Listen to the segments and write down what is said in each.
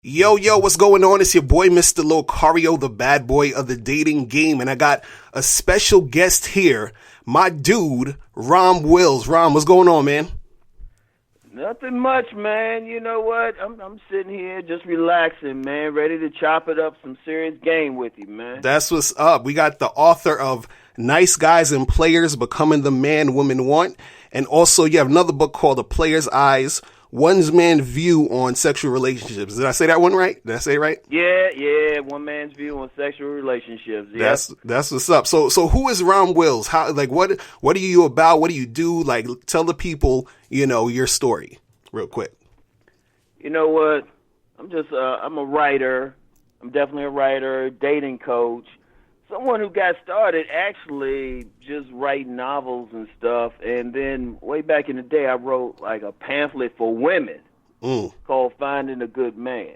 Yo, what's going on? It's your boy, Mr. Locario, the bad boy of the dating game. And I got a special guest here, my dude, Rom Wills. Rom, what's going on, man? Nothing much, man. You know what? I'm sitting here just relaxing, man, ready to chop it up some serious game with you, man. That's what's up. We got the author of Nice Guys and Players, Becoming the Man Women Want. And also you have another book called The Player's Eyes, One's Man View on Sexual Relationships. Did I say that one right? Did I say it right? Yeah. One man's view on sexual relationships. Yep. That's what's up. So who is Rom Wills? How, like, what are you about? What do you do? Like, tell the people, your story real quick. You know what? I'm a writer. I'm definitely a writer, dating coach. Someone who got started actually just writing novels and stuff. And then way back in the day, I wrote like a pamphlet for women called Finding a Good Man.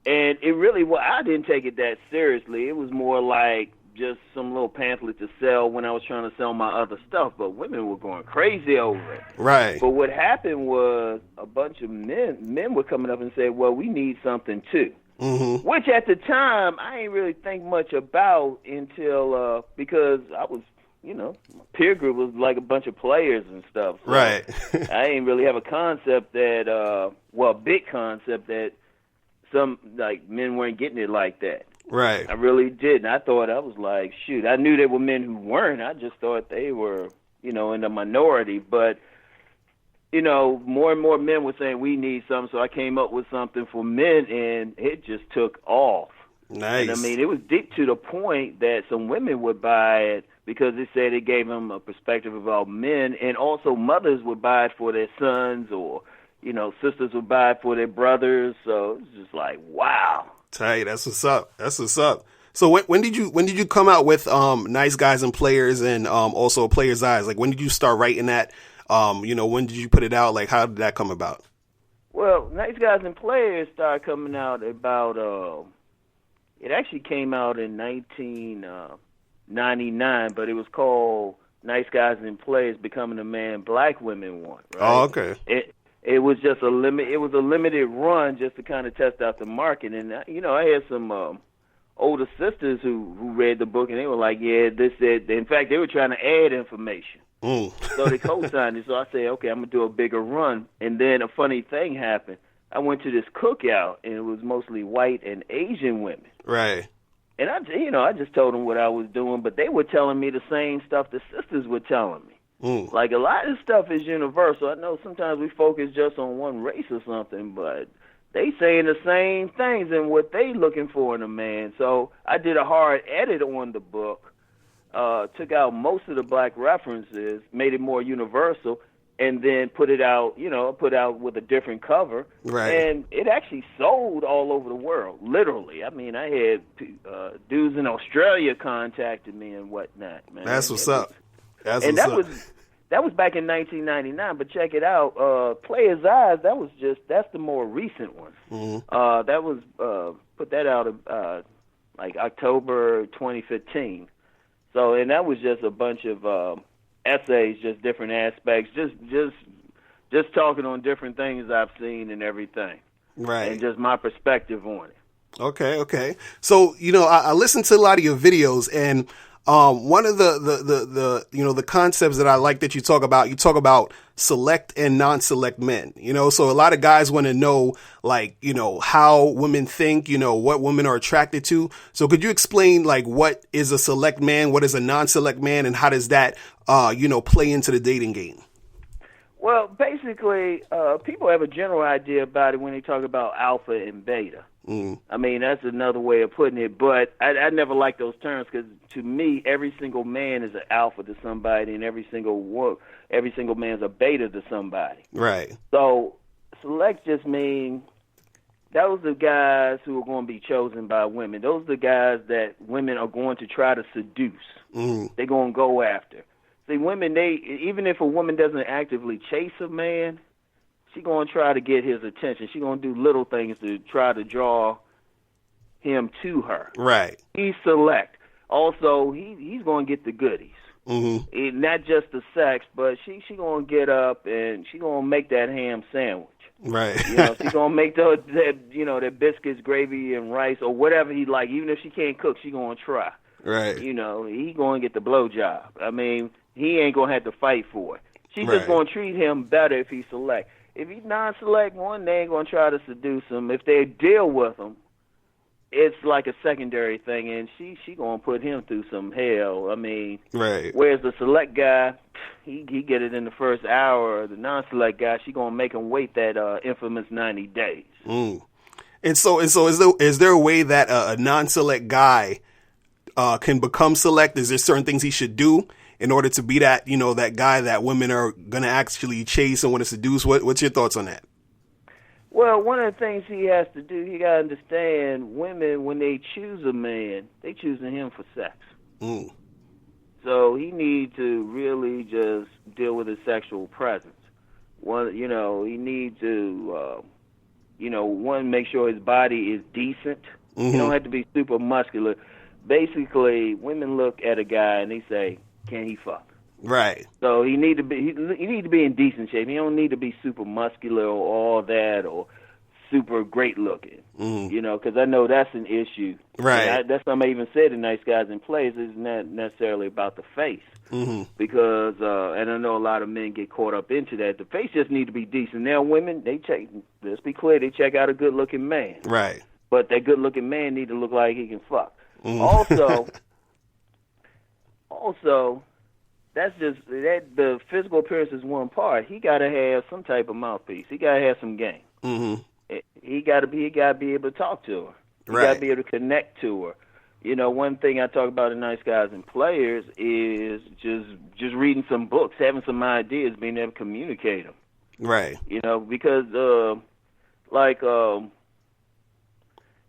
And it really, I didn't take it that seriously. It was more like just some little pamphlet to sell when I was trying to sell my other stuff. But women were going crazy over it. Right. But what happened was a bunch of men were coming up and said, well, we need something too. Mm-hmm. Which at the time I ain't really think much about until because I was, my peer group was like a bunch of players and stuff. So right. I ain't really have a concept that, big concept that some like men weren't getting it like that. Right. I really didn't. I thought I was like, shoot. I knew there were men who weren't. I just thought they were, in the minority, but. More and more men were saying we need something, so I came up with something for men, and it just took off. Nice. And, it was deep to the point that some women would buy it because they said it gave them a perspective about men, and also mothers would buy it for their sons, or, sisters would buy it for their brothers. So it was just like, wow. Tight. That's what's up. So when did you come out with Nice Guys and Players and also A Player's Eyes? Like, when did you start writing that? When did you put it out? Like, how did that come about? Well, Nice Guys and Players started coming out about, it actually came out in 1999, but it was called Nice Guys and Players, Becoming the Man Black Women Want, right? Oh, okay. It was just a limited run just to kind of test out the market. And, I had some older sisters who read the book, and they were like, yeah, in fact, they were trying to add information. So they co-signed it. So I said, okay, I'm going to do a bigger run. And then a funny thing happened. I went to this cookout, and it was mostly white and Asian women. Right. And I just told them what I was doing, but they were telling me the same stuff the sisters were telling me. Like, a lot of stuff is universal. I know sometimes we focus just on one race or something, but they saying the same things and what they looking for in a man. So I did a hard edit on the book. Took out most of the black references, made it more universal, and then put it out with a different cover. Right. And it actually sold all over the world, literally. I had dudes in Australia contacted me and whatnot, man. That's what's up. That was back in 1999, but check it out. Player's Eyes, that's the more recent one. Mm-hmm. That was, put that out like October 2015. So, and that was just a bunch of essays, just different aspects, just talking on different things I've seen and everything. Right. And just my perspective on it. Okay. So, I listened to a lot of your videos, and one of the concepts that I like that you talk about select and non-select men, so a lot of guys want to know, like, how women think, what women are attracted to. So could you explain, like, what is a select man? What is a non-select man? And how does that, play into the dating game? Well, basically, people have a general idea about it when they talk about alpha and beta. That's another way of putting it, but I never liked those terms because to me, every single man is an alpha to somebody, and every single man's a beta to somebody. Right. So select just mean those are the guys who are going to be chosen by women. Those are the guys that women are going to try to seduce. They're going to go after. See, women, even if a woman doesn't actively chase a man, she's going to try to get his attention. She's going to do little things to try to draw him to her. Right. He's select. Also, he's going to get the goodies. Not just the sex, but she going to get up and she going to make that ham sandwich. Right. You know, she gonna make that biscuits, gravy, and rice or whatever he like. Even if she can't cook, she gonna try. Right. You know, he gonna get the blowjob. I mean, he ain't gonna have to fight for it. She's Right. just gonna treat him better if he's select. If he's non-select, one, they ain't gonna try to seduce him. If they deal with him, it's like a secondary thing, and she gonna put him through some hell. I mean, Right. whereas the select guy, he get it in the first hour. The non-select guy, she gonna make him wait that infamous 90 days. Mm. And so is there a way that a non-select guy can become select? Is there certain things he should do in order to be that, that guy that women are gonna actually chase and want to seduce? What's your thoughts on that? Well, one of the things he has to do, he got to understand women, when they choose a man, they choosing him for sex. Mm. So he needs to really just deal with his sexual presence. He needs to, one, make sure his body is decent. Mm-hmm. He don't have to be super muscular. Basically, women look at a guy and they say, "Can he fuck?" Right. So he need to be in decent shape. He don't need to be super muscular or all that or super great looking. Mm. Because I know that's an issue. Right. That's something I even said in Nice Guys in Plays. It's not necessarily about the face. Mm-hmm. Because and I know a lot of men get caught up into that. The face just need to be decent. Now women, let's be clear, they check out a good looking man. Right. But that good looking man need to look like he can fuck. Mm. Also, that's just the physical appearance is one part. He got to have some type of mouthpiece. He got to have some game. Mm-hmm. He got to be able to talk to her. He Right. got to be able to connect to her. One thing I talk about in Nice Guys and Players is just reading some books, having some ideas, being able to communicate them. Right. Because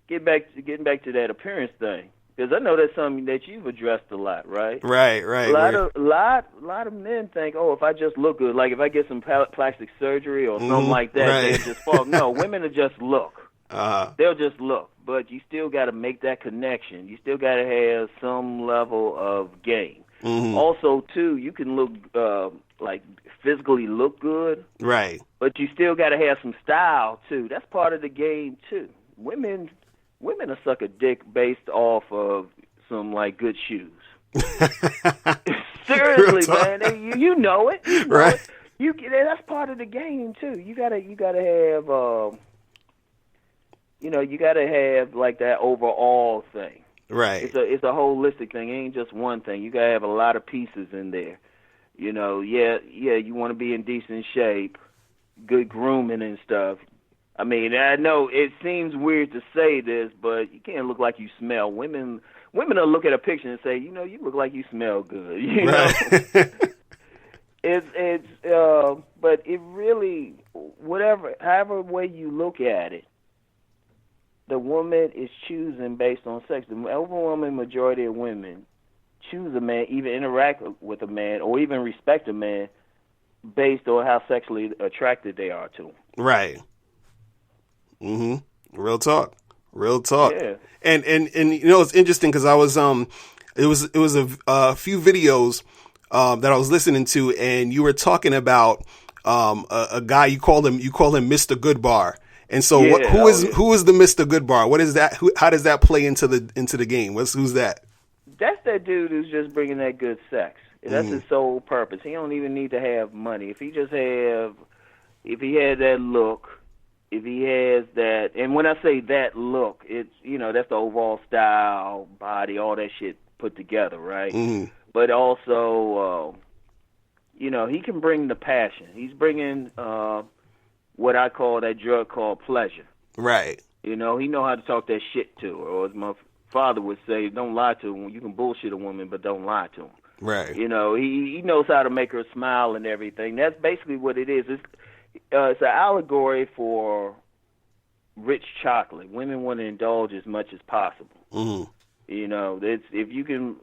getting back to that appearance thing. Because I know that's something that you've addressed a lot, right? Right. A lot of men think, oh, if I just look good, like if I get some plastic surgery or something like that, right. they'll just fall. No, women will just look. Uh-huh. They'll just look. But you still got to make that connection. You still got to have some level of game. Mm-hmm. Also, too, you can look physically look good. Right. But you still got to have some style, too. That's part of the game, too. Women will suck a dick based off of some good shoes. Seriously, man, you know it. Right. That's part of the game too. You gotta have you gotta have that overall thing. Right. It's a holistic thing. It ain't just one thing. You gotta have a lot of pieces in there. You want to be in decent shape, good grooming and stuff. I mean, I know it seems weird to say this, but you can't look like you smell. Women will look at a picture and say, you look like you smell good. Right. But it really, however way you look at it, the woman is choosing based on sex. The overwhelming majority of women choose a man, even interact with a man, or even respect a man based on how sexually attracted they are to him. Right. Mm-hmm. Real talk. Yeah. And it's interesting because I was it was a few videos that I was listening to, and you were talking about a guy, you call him Mr. Goodbar. And so who is the Mr. Goodbar? What is that? How does that play into the game? Who's that? That's that dude who's just bringing that good sex. That's his sole purpose. He don't even need to have money. If he has that look, if he has that, and when I say that look, it's that's the overall style, body, all that shit put together, right? Mm-hmm. But also, he can bring the passion. He's bringing what I call that drug called pleasure. Right. He know how to talk that shit to her, or as my father would say, don't lie to him. You can bullshit a woman, but don't lie to him. Right. He knows how to make her smile and everything. That's basically what it is. It's an allegory for rich chocolate. Women want to indulge as much as possible. Mm-hmm. If you can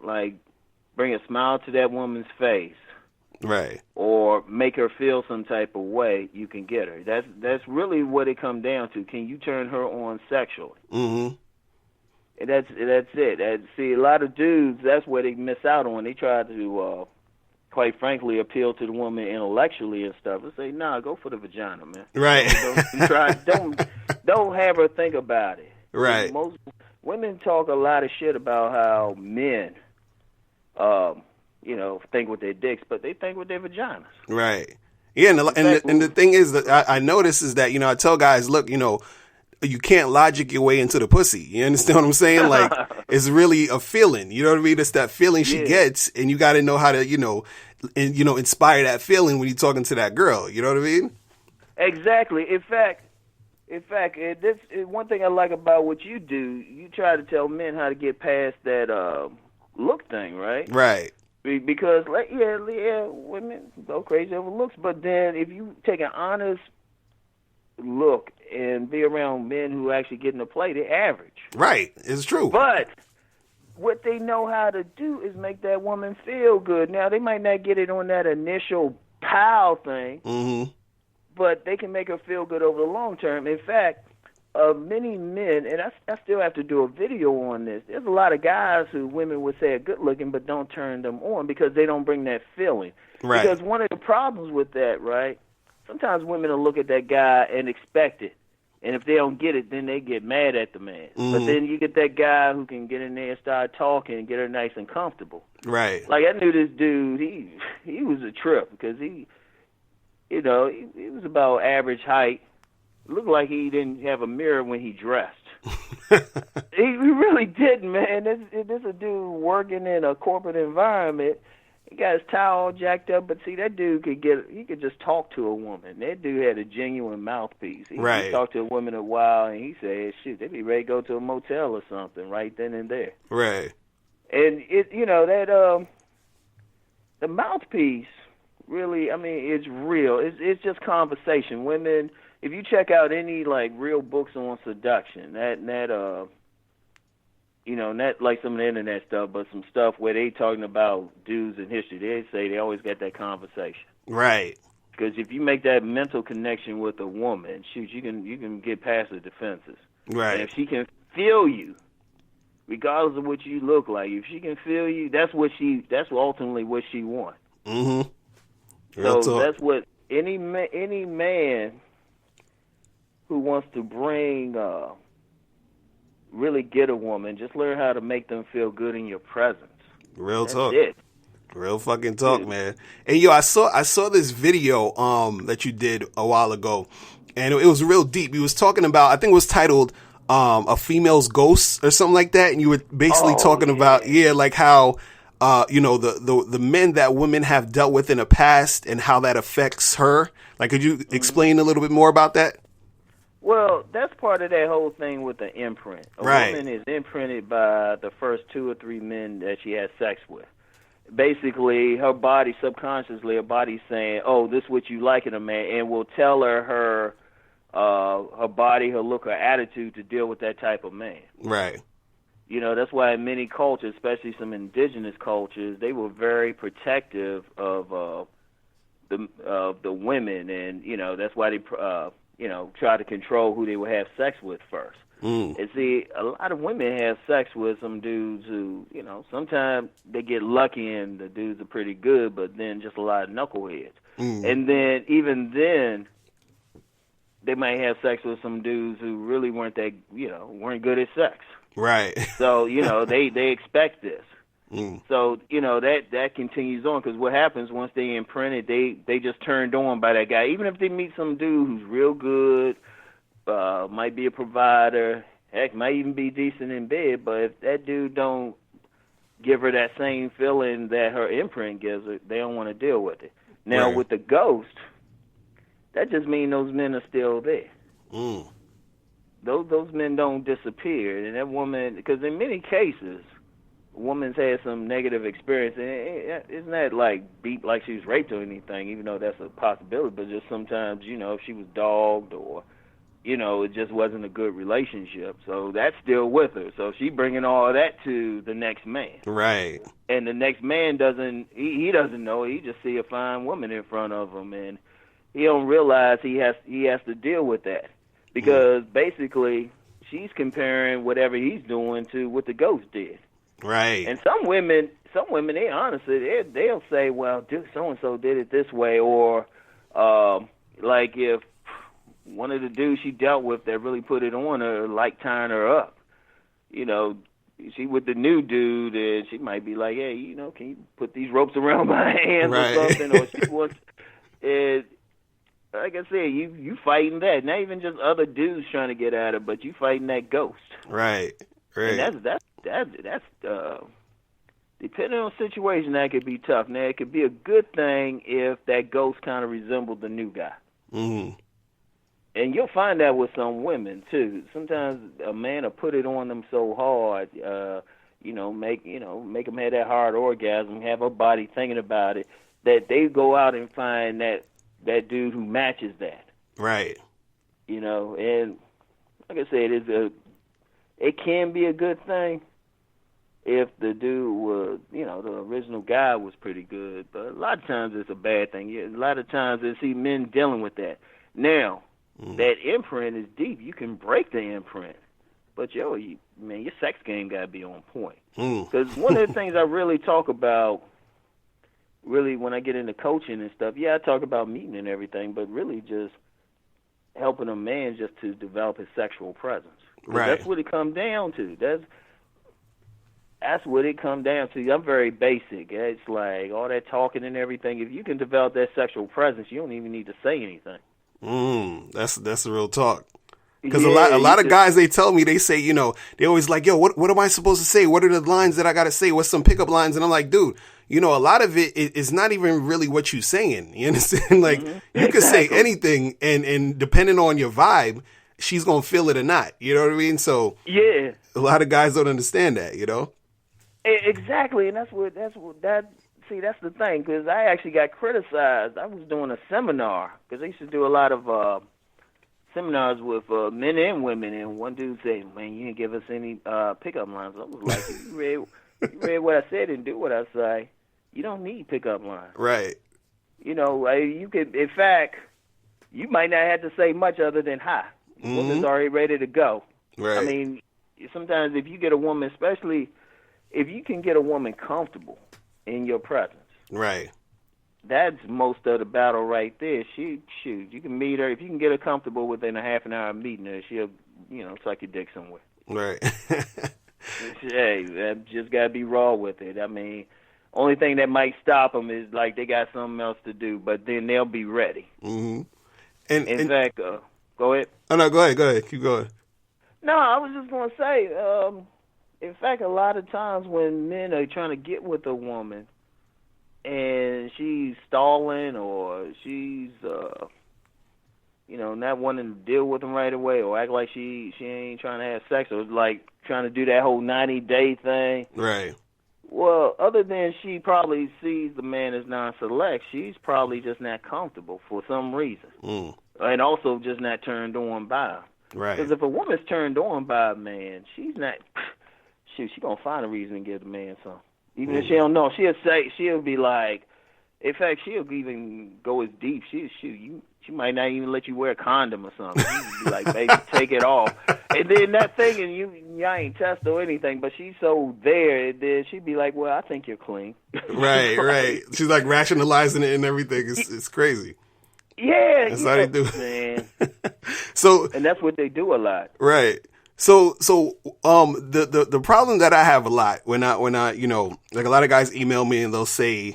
bring a smile to that woman's face, right, or make her feel some type of way, you can get her. That's really what it comes down to. Can you turn her on sexually? Mm-hmm. And that's it. See, a lot of dudes, that's where they miss out on. They try to quite frankly, appeal to the woman intellectually and stuff, and say, nah, go for the vagina, man. Right. Don't have her think about it. Right. Most women talk a lot of shit about how men, think with their dicks, but they think with their vaginas. Right. Yeah, and the thing is that I notice is that, I tell guys, look, you can't logic your way into the pussy. You understand what I'm saying? Like, it's really a feeling. You know what I mean? It's that feeling she gets, and you got to know how to, inspire that feeling when you're talking to that girl. You know what I mean? Exactly. In fact, this is one thing I like about what you do. You try to tell men how to get past that look thing, right? Right. Because, women go crazy over looks, but then if you take an honest look and be around men who actually get into play, they're average. Right, it's true. But what they know how to do is make that woman feel good. Now, they might not get it on that initial pow thing, but they can make her feel good over the long term. In fact, many men, and I still have to do a video on this, there's a lot of guys who women would say are good looking but don't turn them on because they don't bring that feeling. Right. Because one of the problems with that, right, sometimes women will look at that guy and expect it. And if they don't get it, then they get mad at the man. But then you get that guy who can get in there and start talking and get her nice and comfortable. Right. Like, I knew this dude, he was a trip because he was about average height. Looked like he didn't have a mirror when he dressed. He really didn't, man. This is a dude working in a corporate environment. He got his tie all jacked up, but see, that dude could just talk to a woman. That dude had a genuine mouthpiece. He could talk to a woman a while, and he said, shoot, they'd be ready to go to a motel or something right then and there. Right. And the mouthpiece really, I mean, it's real. It's just conversation. Women, if you check out any like real books on seduction, not like some of the internet stuff, but some stuff where they talking about dudes in history, they say they always got that conversation. Right. Because if you make that mental connection with a woman, shoot, you can get past the defenses. Right. And if she can feel you, regardless of what you look like, if she can feel you, that's ultimately what she wants. Mm-hmm. So that's what any man who wants to bring really get a woman, just learn how to make them feel good in your presence. Real That's talk. it. Real fucking talk, man. And I saw this video that you did a while ago, and it was real deep. You was talking about, I think it was titled A Female's Ghost or something like that, and you were basically talking about like how the men that women have dealt with in the past and how that affects her. Like, could you explain a little bit more about that? Well, that's part of that whole thing with the imprint. A Right. woman is imprinted by the first 2 or 3 men that she has sex with. Basically, her body, subconsciously, her body's saying, oh, this is what you like in a man, and will tell her body, her look, her attitude to deal with that type of man. Right. That's why in many cultures, especially some indigenous cultures, they were very protective of the women, and, that's why they try to control who they would have sex with first. And see, a lot of women have sex with some dudes who, sometimes they get lucky and the dudes are pretty good, but then just a lot of knuckleheads. And then, even then, they might have sex with some dudes who really weren't good at sex. Right. So, they expect this. So, that continues on, because what happens once they imprinted, they just turned on by that guy. Even if they meet some dude who's real good, might be a provider, heck, might even be decent in bed, but if that dude don't give her that same feeling that her imprint gives her, they don't want to deal with it. Now, with the ghost, that just means those men are still there. Those men don't disappear. And that woman, because in many cases, a woman's had some negative experience, and it's not like beat like she was raped or anything, even though that's a possibility, but just sometimes, if she was dogged or, it just wasn't a good relationship. So that's still with her. So she bringing all of that to the next man. Right. And the next man he doesn't know. He just see a fine woman in front of him, and he don't realize he has to deal with that. Because basically she's comparing whatever he's doing to what the ghost did. Right. And some women, they honestly, they'll say, well, so and so did it this way, or like if one of the dudes she dealt with that really put it on her, like tying her up, you know, she with the new dude, and she might be like, hey, you know, can you put these ropes around my hands Right. or something? Or she wants, and like I said, you fighting that. Not even just other dudes trying to get at her, but you fighting that ghost. Right. Right. And that's depending on the situation, that could be tough. Now, it could be a good thing if that ghost kind of resembled the new guy. Mm-hmm. And you'll find that with some women too. Sometimes a man will put it on them so hard, make them have that hard orgasm, have her body thinking about it, that they go out and find that dude who matches that. Right. You know, and like I said, it can be a good thing if the dude was, the original guy was pretty good. But a lot of times it's a bad thing. Yeah, a lot of times I see men dealing with that. Now, that imprint is deep. You can break the imprint. But, your sex game got to be on point. Because one of the things I really talk about, really when I get into coaching and stuff, I talk about meeting and everything, but really just helping a man just to develop his sexual presence. Right. That's what it comes down to. That's what it comes down to. I'm very basic. It's like all that talking and everything. If you can develop that sexual presence, you don't even need to say anything. That's the real talk. Because a lot of guys, they tell me, they say, they always like, yo, what am I supposed to say? What are the lines that I got to say? What's some pickup lines? And I'm like, dude, a lot of it is not even really what you're saying. You understand? Like, you can say anything, and depending on your vibe, she's going to feel it or not. You know what I mean? So yeah, a lot of guys don't understand that, Exactly, and that's the thing, because I actually got criticized. I was doing a seminar, because I used to do a lot of seminars with men and women, and one dude said, man, you didn't give us any pickup lines. I was like, you read what I said and do what I say. You don't need pickup lines. Right. You could, in fact, you might not have to say much other than hi. The woman's already ready to go. Right. I mean, sometimes if you get a woman, especially if you can get a woman comfortable in your presence, right, that's most of the battle right there. You can meet her. If you can get her comfortable within a half an hour of meeting her, she'll, suck your dick somewhere. Right. Hey, that just got to be raw with it. I mean, only thing that might stop them is like they got something else to do, but then they'll be ready. Mm-hmm. In fact, go ahead. Oh, no, go ahead. Keep going. No, I was just going to say, in fact, a lot of times when men are trying to get with a woman and she's stalling or she's, not wanting to deal with them right away or act like she ain't trying to have sex or like trying to do that whole 90-day thing. Right. Well, other than she probably sees the man as non-select, she's probably just not comfortable for some reason. And also just not turned on by him. Right. Because if a woman's turned on by a man, she's not... She's going to find a reason to give the man some. Even if she don't know, she'll be like, in fact, she'll even go as deep. She might not even let you wear a condom or something. She'll be like, baby, take it off. And then that thing, and you ain't test or anything, but she's so there, and then she'd be like, well, I think you're clean. Right. She's like rationalizing it and everything. It's crazy. Yeah. That's how they do it. Man. And that's what they do a lot. Right. So, the problem that I have a lot when I, like a lot of guys email me and they'll say,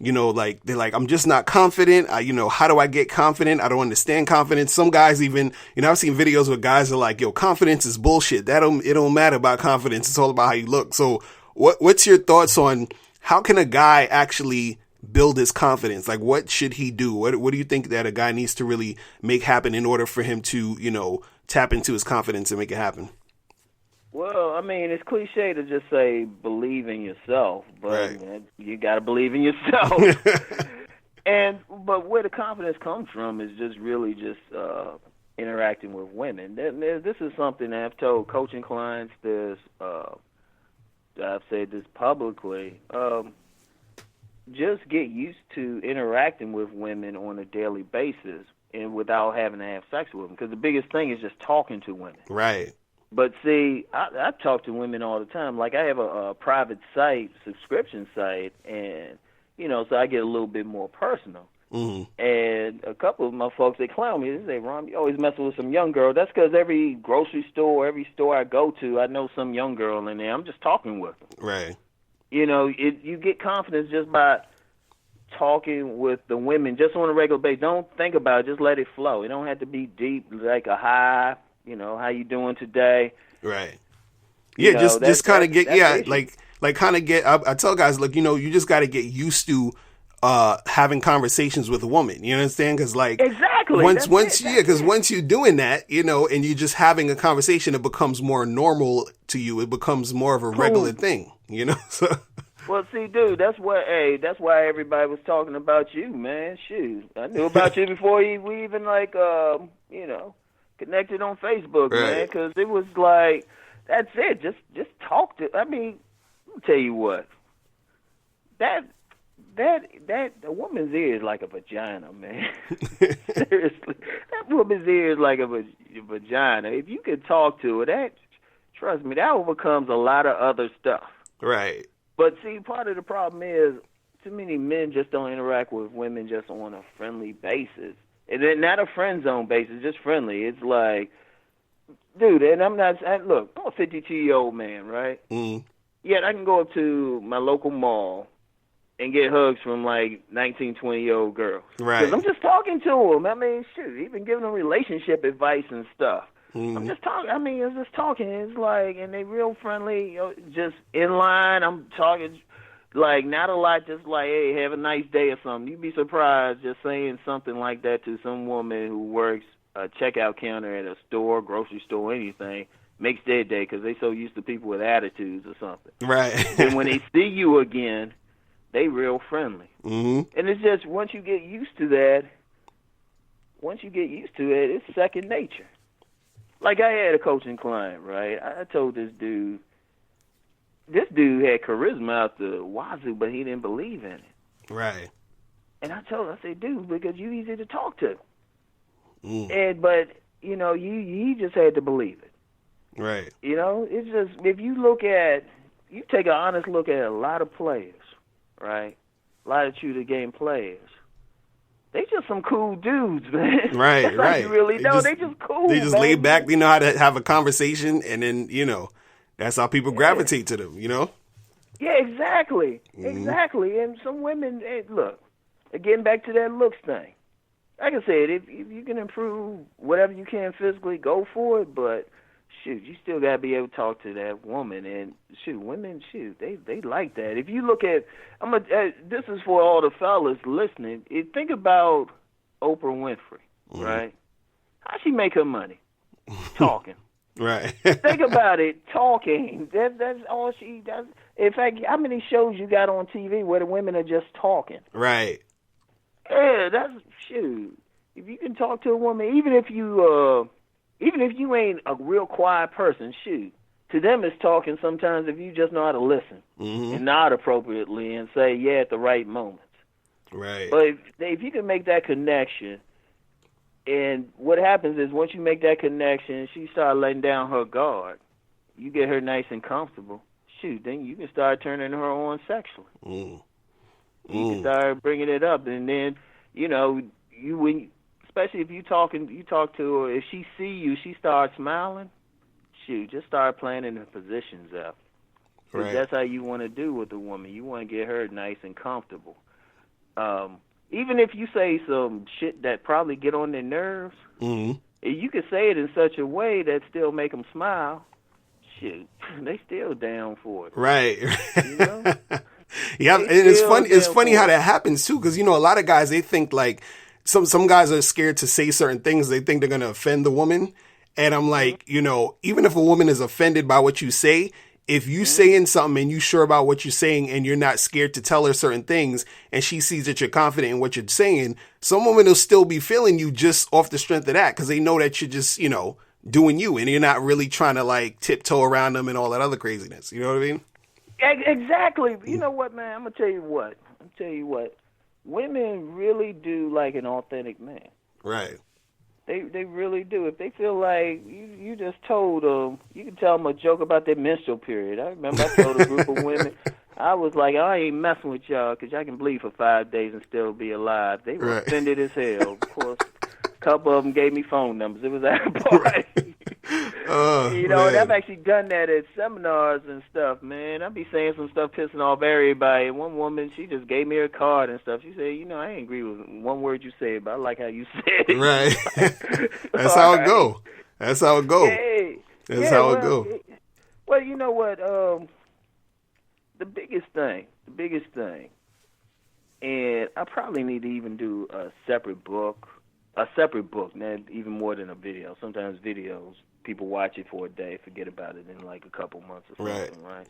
like, they're like, I'm just not confident. How do I get confident? I don't understand confidence. Some guys even, I've seen videos where guys are like, yo, confidence is bullshit. It don't matter about confidence. It's all about how you look. So what's your thoughts on how can a guy actually build his confidence? Like, what should he do? What do you think that a guy needs to really make happen in order for him to, tap into his confidence and make it happen? Well, I mean, it's cliche to just say believe in yourself, but right. You got to believe in yourself. But where the confidence comes from is just really just interacting with women. This is something that I've told coaching clients this. I've said this publicly. Just get used to interacting with women on a daily basis and without having to have sex with them. Because the biggest thing is just talking to women. Right. But see, I talk to women all the time. Like, I have a private site, subscription site, and, so I get a little bit more personal. Mm-hmm. And a couple of my folks, they clown me. They say, Ron, you always messing with some young girl. That's because every grocery store, every store I go to, I know some young girl in there. I'm just talking with them. Right. You get confidence just by talking with the women, just on a regular basis. Don't think about it. Just let it flow. It don't have to be deep, like a hi, how you doing today? Right. Yeah, just kind of get, kind of get, I tell guys, look, you just got to get used to having conversations with a woman. You understand? Because exactly. Once you're doing that, and you're just having a conversation, it becomes more normal to you. It becomes more of a regular thing. So. Well, see, dude, that's why everybody was talking about you, man. Shoot, I knew about you before we even connected on Facebook, right. man. Because it was like, that's it. Just talk to. I mean, let me tell you what. That a woman's ear is like a vagina, man. Seriously, that woman's ear is like a vagina. If you could talk to her, trust me, that overcomes a lot of other stuff. Right. But see, part of the problem is too many men just don't interact with women just on a friendly basis. And then not a friend zone basis, just friendly. It's like, dude, and look, I'm a 52-year-old man, right? Mm. Yet I can go up to my local mall and get hugs from 19, 20-year-old girls. Right. Because I'm just talking to them. I mean, shoot, even giving them relationship advice and stuff. Mm. I'm just talking. I mean, it's just talking. It's like, and they real friendly, just in line. I'm talking, not a lot, just like, hey, have a nice day or something. You'd be surprised just saying something like that to some woman who works a checkout counter at a store, grocery store, anything, makes their day because they so used to people with attitudes or something. Right. And when they see you again, they real friendly. Mm-hmm. And it's just, once you get used to it, it's second nature. Like, I had a coaching client, right? I told this dude had charisma out the wazoo, but he didn't believe in it. Right. And I told him, I said, dude, because you easy to talk to. Mm. But you just had to believe it. Right. It's just, if you take an honest look at a lot of players, right? A lot of true to game players. They just some cool dudes, man. Right, That's right. You really know. They just cool. They just lay back. They know how to have a conversation, and then that's how people gravitate to them. Yeah, exactly, exactly. And some women, look, getting back to that looks thing. Like I said, if you can improve whatever you can physically, go for it. But shoot, you still gotta be able to talk to that woman. And shoot, women, they like that. If you look at, this is for all the fellas listening. Think about Oprah Winfrey, right? How she make her money? Talking. Right. Think about it, talking. That's all she does. In fact, how many shows you got on TV where the women are just talking? Right. Yeah, shoot. If you can talk to a woman, even if you ain't a real quiet person, shoot. To them, it's talking sometimes if you just know how to listen and nod appropriately and say yeah at the right moments. Right. But if you can make that connection, and what happens is once you make that connection, she starts letting down her guard. You get her nice and comfortable. Shoot, then you can start turning her on sexually. You can start bringing it up, and then especially if you talk to her, if she see you, she starts smiling. Shoot, just start planning the positions out. Right. That's how you want to do with a woman. You want to get her nice and comfortable. Even if you say some shit that probably get on their nerves, you can say it in such a way that still make them smile. Shoot, they still down for it. Right. Yeah, and it's funny. It's funny how that happens too, because a lot of guys, they think like some guys are scared to say certain things. They think they're gonna offend the woman, and I'm like, even if a woman is offended by what you say, if you saying something and you sure about what you're saying and you're not scared to tell her certain things, and she sees that you're confident in what you're saying, some women will still be feeling you just off the strength of that, because they know that you're just doing you, and you're not really trying to like tiptoe around them and all that other craziness. You know what I mean? Exactly. You know what, man? I'm gonna tell you what. Women really do like an authentic man. Right. They really do. If they feel like you just told them, you can tell them a joke about their menstrual period. I remember I told a group of women, I was like, I ain't messing with y'all because y'all can bleed for 5 days and still be alive. They were offended as hell. Of course, a couple of them gave me phone numbers. It was at a party. You know, and I've actually done that at seminars and stuff, man. I be saying some stuff pissing off everybody. And one woman, she just gave me her card and stuff. She said, you know, I ain't agree with one word you said, but I like how you said it. Right. That's how it go. That's how it go. That's how it go. Well, you know what? The biggest thing, and I probably need to even do a separate book, not even more than a video. Sometimes videos, people watch it for a day, forget about it in like a couple months or something, right?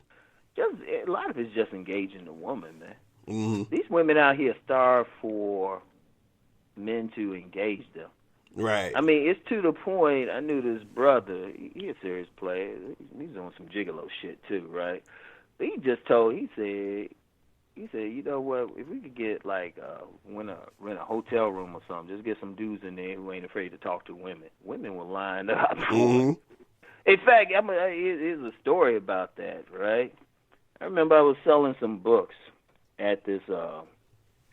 Just a lot of it's just engaging the woman, man. Mm-hmm. These women out here starve for men to engage them. Right. I mean, it's to the point. I knew this brother. He a serious player. He's doing some gigolo shit too, right? But he just told. He said, you know what? If we could get like rent a hotel room or something, just get some dudes in there who ain't afraid to talk to women. Women will line up. Mm-hmm. In fact, here's a story about that, right? I remember I was selling some books at this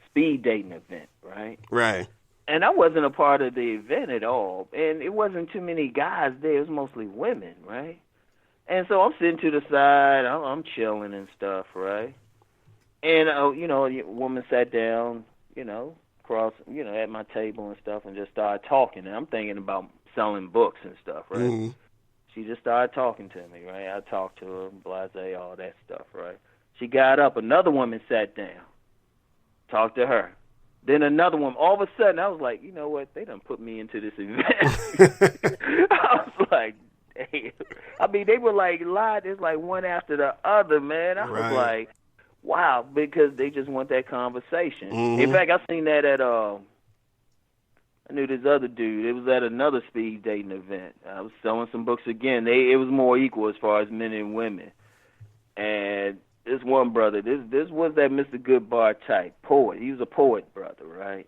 speed dating event, right? Right. And I wasn't a part of the event at all, and it wasn't too many guys there. It was mostly women, right? And so I'm sitting to the side, I'm chilling and stuff, right? And you know, a woman sat down, you know, across, you know, at my table and stuff, and just started talking. And I'm thinking about selling books and stuff, right? Mm-hmm. She just started talking to me, right? I talked to her, blasé, all that stuff, right? She got up. Another woman sat down, talked to her. Then another one. All of a sudden, I was like, you know what? They done put me into this event. I was like, damn. I mean, they were like live. It's like one after the other, man. I was like, wow, because they just want that conversation. Mm-hmm. In fact, I seen that at I knew this other dude. It was at another speed dating event. I was selling some books again. It was more equal as far as men and women. And this one brother, this was that Mr. Goodbar type poet. He was a poet brother, right?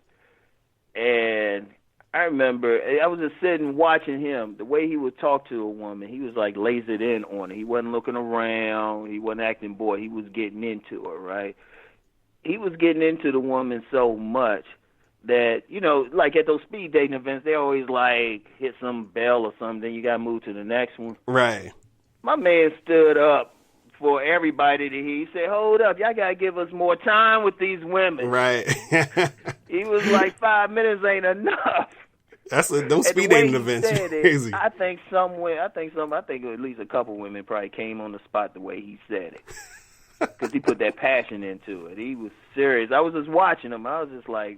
And I remember I was just sitting watching him. The way he would talk to a woman, he was like lasered in on her. He wasn't looking around. He wasn't acting bored. He was getting into her, right? He was getting into the woman so much that, you know, like at those speed dating events, they always like hit some bell or something, then you got to move to the next one. Right. My man stood up for everybody to hear. He said, hold up, y'all got to give us more time with these women. Right. He was like, 5 minutes ain't enough. Those speed dating events are crazy. I think at least a couple women probably came on the spot the way he said it. Because he put that passion into it. He was serious. I was just watching him. I was just like,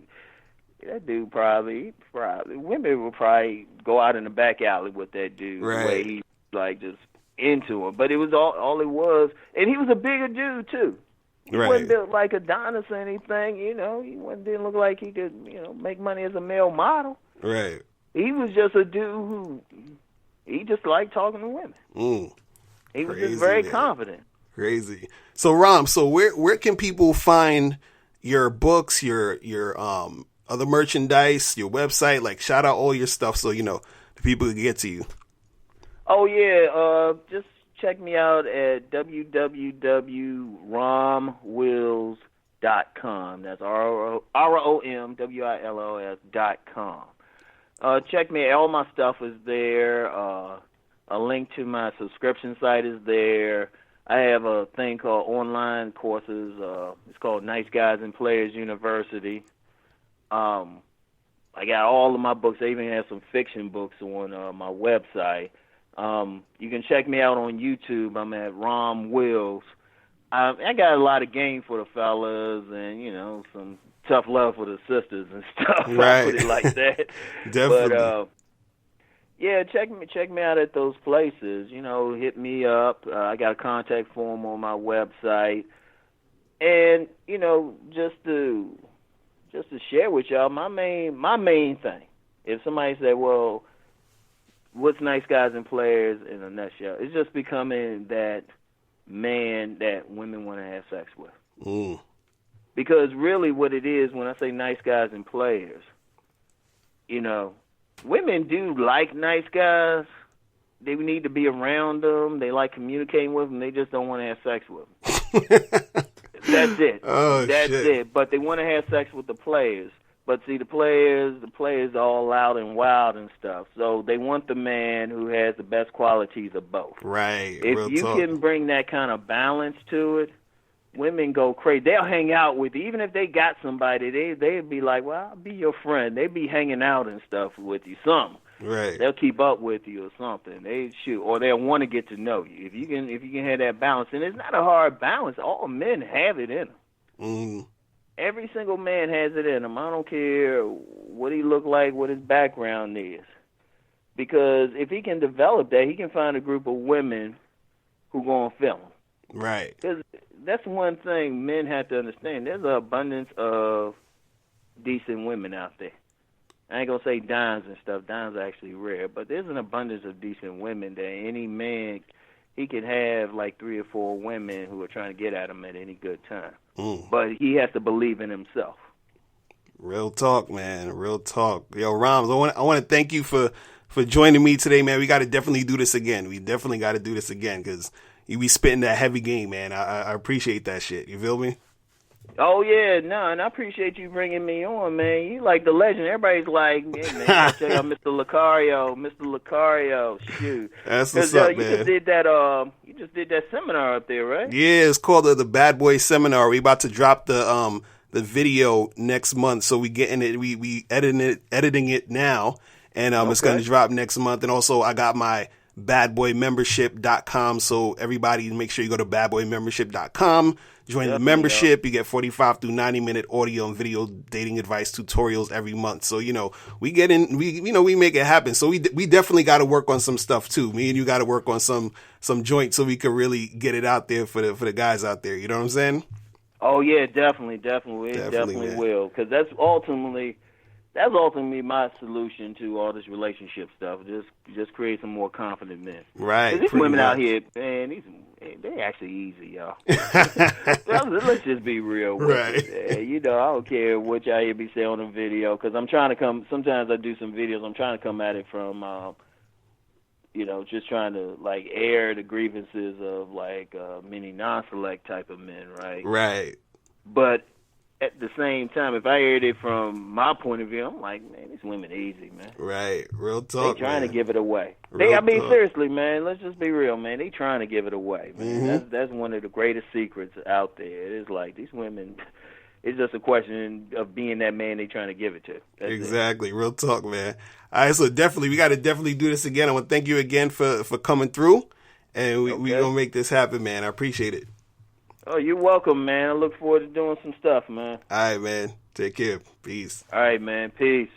that dude probably, women would probably go out in the back alley with that dude. Right. The way he, like, just into him. But it was all it was. And he was a bigger dude, too. He wasn't built like Adonis or anything, you know. Didn't look like he could, you know, make money as a male model. Right. He was just a dude who, he just liked talking to women. He was just very confident. Crazy. So, Ram, where can people find your books, your other merchandise, your website? Like, shout out all your stuff so, you know, the people can get to you. Oh, yeah. Just check me out at www.romwills.com. That's ROMWILLOS.com. Check me. All my stuff is there. A link to my subscription site is there. I have a thing called online courses. It's called Nice Guys and Players University. I got all of my books. I even have some fiction books on my website. You can check me out on YouTube. I'm at Rom Wills. I got a lot of game for the fellas and, you know, some tough love for the sisters and stuff. Right. I put it like that. Definitely. But, yeah, check me out at those places. You know, hit me up. I got a contact form on my website. And, you know, just to share with y'all, my main thing, if somebody say, well, what's Nice Guys and Players in a nutshell? It's just becoming that man that women want to have sex with. Because really what it is, when I say nice guys and players, you know, women do like nice guys. They need to be around them. They like communicating with them. They just don't want to have sex with them. That's it. Oh, That's shit. it. But they want to have sex with the players. But see, the players are all loud and wild and stuff. So they want the man who has the best qualities of both. Right. If Real you talk. can bring that kind of balance to it, women go crazy. They'll hang out with you. Even if they got somebody, they'd be like, well, I'll be your friend. They'd be hanging out and stuff with you. Something. Right. They'll keep up with you or something. They shoot, or they'll want to get to know you. If you can have that balance, and it's not a hard balance. All men have it in them. Mm. Every single man has it in him. I don't care what he look like, what his background is, because if he can develop that, he can find a group of women who gonna feel him. Right. Because that's one thing men have to understand. There's an abundance of decent women out there. I ain't gonna say dimes and stuff. Dimes are actually rare, but there's an abundance of decent women that any man, he can have like 3 or 4 women who are trying to get at him at any good time. Mm. But he has to believe in himself. Real talk, man. Real talk. Yo, Rams, I want to thank you for joining me today, man. We got to definitely do this again. We definitely got to do this again because you be spitting that heavy game, man. I appreciate that shit. You feel me? Oh, yeah, no, and I appreciate you bringing me on, man. You like the legend. Everybody's like, yeah, man, check out Mr. Locario, shoot. That's what's up, you man. just did that seminar up there, right? Yeah, it's called the Bad Boy Seminar. We about to drop the video next month, so we getting it. We editing it now, and it's going to drop next month. And also, I got my badboymembership.com, so everybody make sure you go to badboymembership.com. Join the membership. You get 45 through 90-minute audio and video dating advice tutorials every month. So, we get in, we make it happen. So we definitely got to work on some stuff too. Me and you got to work on some joints so we can really get it out there for the guys out there. You know what I'm saying? Oh yeah, definitely. It definitely will. Because that's ultimately my solution to all this relationship stuff. Just create some more confident men. Right. These women out here, man, they actually easy, y'all. Let's just be real with it. I don't care what y'all hear me say on the video, because I'm trying to come. Sometimes I do some videos. I'm trying to come at it from, just trying to like air the grievances of like many non-select type of men, right? Right. But at the same time, if I aired it from my point of view, I'm like, man, these women easy, man. Right. Real talk, They trying to give it away. Real talk. Seriously, man, let's just be real, man. They trying to give it away, man. Mm-hmm. That's one of the greatest secrets out there. It is like these women, it's just a question of being that man they trying to give it to. That's exactly. Real talk, man. All right, so we got to definitely do this again. I want to thank you again for coming through, and we going to make this happen, man. I appreciate it. Oh, you're welcome, man. I look forward to doing some stuff, man. All right, man. Take care. Peace. All right, man. Peace.